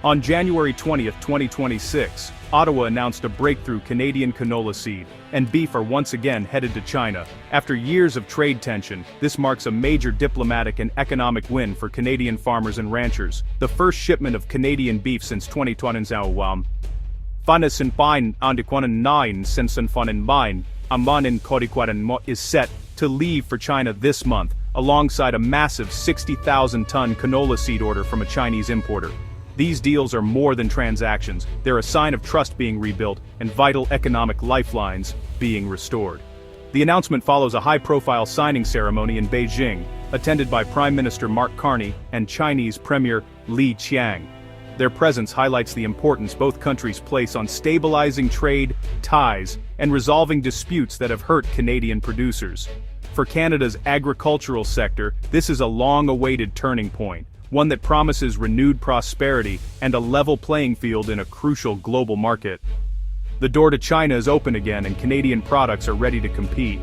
On January 20, 2026, Ottawa announced a breakthrough Canadian canola seed, and beef are once again headed to China. After years of trade tension, this marks a major diplomatic and economic win for Canadian farmers and ranchers. The first shipment of Canadian beef since 2020 is set to leave for China this month, alongside a massive 60,000-ton canola seed order from a Chinese importer. These deals are more than transactions, they're a sign of trust being rebuilt and vital economic lifelines being restored. The announcement follows a high-profile signing ceremony in Beijing, attended by Prime Minister Mark Carney and Chinese Premier Li Qiang. Their presence highlights the importance both countries place on stabilizing trade ties and resolving disputes that have hurt Canadian producers. For Canada's agricultural sector, this is a long-awaited turning point, one that promises renewed prosperity and a level playing field in a crucial global market. The door to China is open again and Canadian products are ready to compete.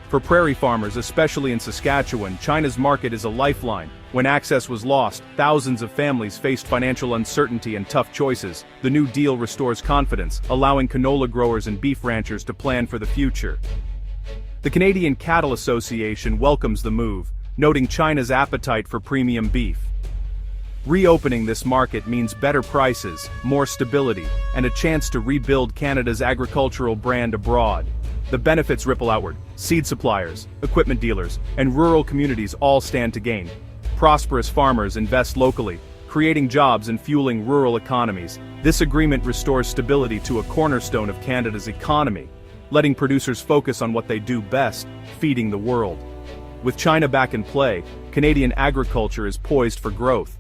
For prairie farmers, especially in Saskatchewan, China's market is a lifeline. When access was lost, thousands of families faced financial uncertainty and tough choices. The new deal restores confidence, allowing canola growers and beef ranchers to plan for the future. The Canadian Cattle Association welcomes the move, noting China's appetite for premium beef. Reopening this market means better prices, more stability, and a chance to rebuild Canada's agricultural brand abroad. The benefits ripple outward. Seed suppliers, equipment dealers, and rural communities all stand to gain. Prosperous farmers invest locally, creating jobs and fueling rural economies. This agreement restores stability to a cornerstone of Canada's economy, letting producers focus on what they do best, feeding the world. With China back in play, Canadian agriculture is poised for growth.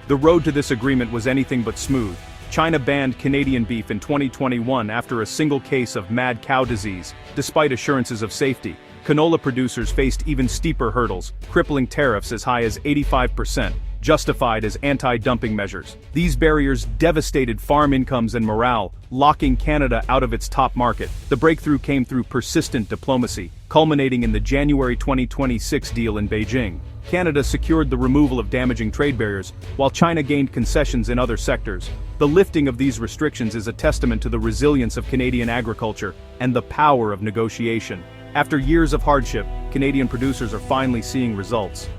The road to this agreement was anything but smooth. China banned Canadian beef in 2021 after a single case of mad cow disease. Despite assurances of safety, canola producers faced even steeper hurdles, crippling tariffs as high as 85%, justified as anti-dumping measures. These barriers devastated farm incomes and morale, locking Canada out of its top market. The breakthrough came through persistent diplomacy, culminating in the January 2026 deal in Beijing. Canada secured the removal of damaging trade barriers, while China gained concessions in other sectors. The lifting of these restrictions is a testament to the resilience of Canadian agriculture and the power of negotiation. After years of hardship, Canadian producers are finally seeing results.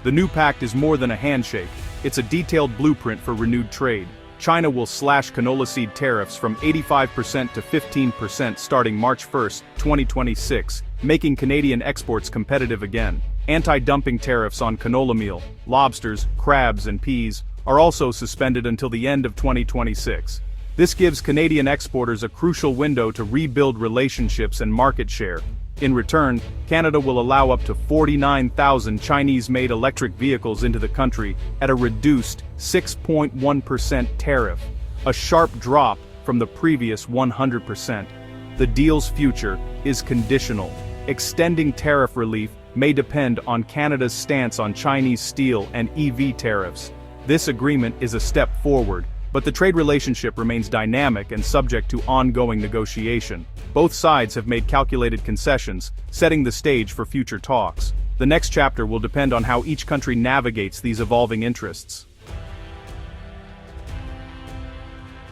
The new pact is more than a handshake, it's a detailed blueprint for renewed trade. China will slash canola seed tariffs from 85% to 15% starting March 1, 2026, making Canadian exports competitive again. Anti-dumping tariffs on canola meal, lobsters, crabs, and peas are also suspended until the end of 2026. This gives Canadian exporters a crucial window to rebuild relationships and market share. In return, Canada will allow up to 49,000 Chinese-made electric vehicles into the country at a reduced 6.1% tariff, a sharp drop from the previous 100%. The deal's future is conditional. Extending tariff relief may depend on Canada's stance on Chinese steel and EV tariffs. This agreement is a step forward, but the trade relationship remains dynamic and subject to ongoing negotiation. Both sides have made calculated concessions, setting the stage for future talks. The next chapter will depend on how each country navigates these evolving interests.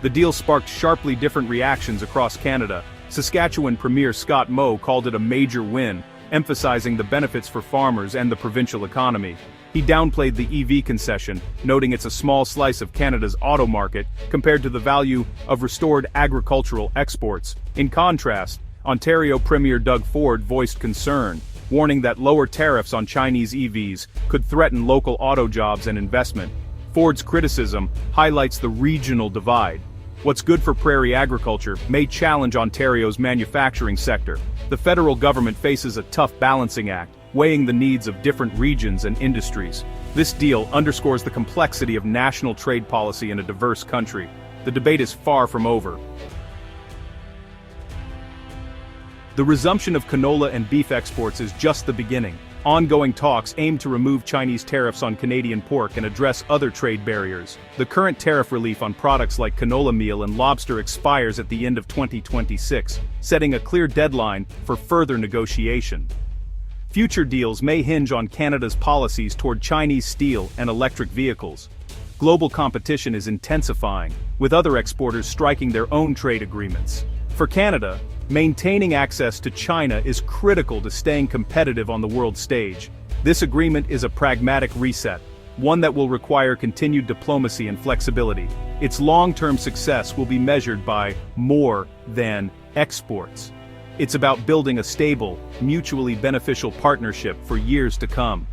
The deal sparked sharply different reactions across Canada. Saskatchewan Premier Scott Moe called it a major win, emphasizing the benefits for farmers and the provincial economy. He downplayed the EV concession, noting it's a small slice of Canada's auto market compared to the value of restored agricultural exports. In contrast, Ontario Premier Doug Ford voiced concern, warning that lower tariffs on Chinese EVs could threaten local auto jobs and investment. Ford's criticism highlights the regional divide. What's good for prairie agriculture may challenge Ontario's manufacturing sector. The federal government faces a tough balancing act, weighing the needs of different regions and industries. This deal underscores the complexity of national trade policy in a diverse country. The debate is far from over. The resumption of canola and beef exports is just the beginning. Ongoing talks aim to remove Chinese tariffs on Canadian pork and address other trade barriers. The current tariff relief on products like canola meal and lobster expires at the end of 2026, setting a clear deadline for further negotiation. Future deals may hinge on Canada's policies toward Chinese steel and electric vehicles. Global competition is intensifying, with other exporters striking their own trade agreements. For Canada, maintaining access to China is critical to staying competitive on the world stage. This agreement is a pragmatic reset, one that will require continued diplomacy and flexibility. Its long-term success will be measured by more than exports. It's about building a stable, mutually beneficial partnership for years to come.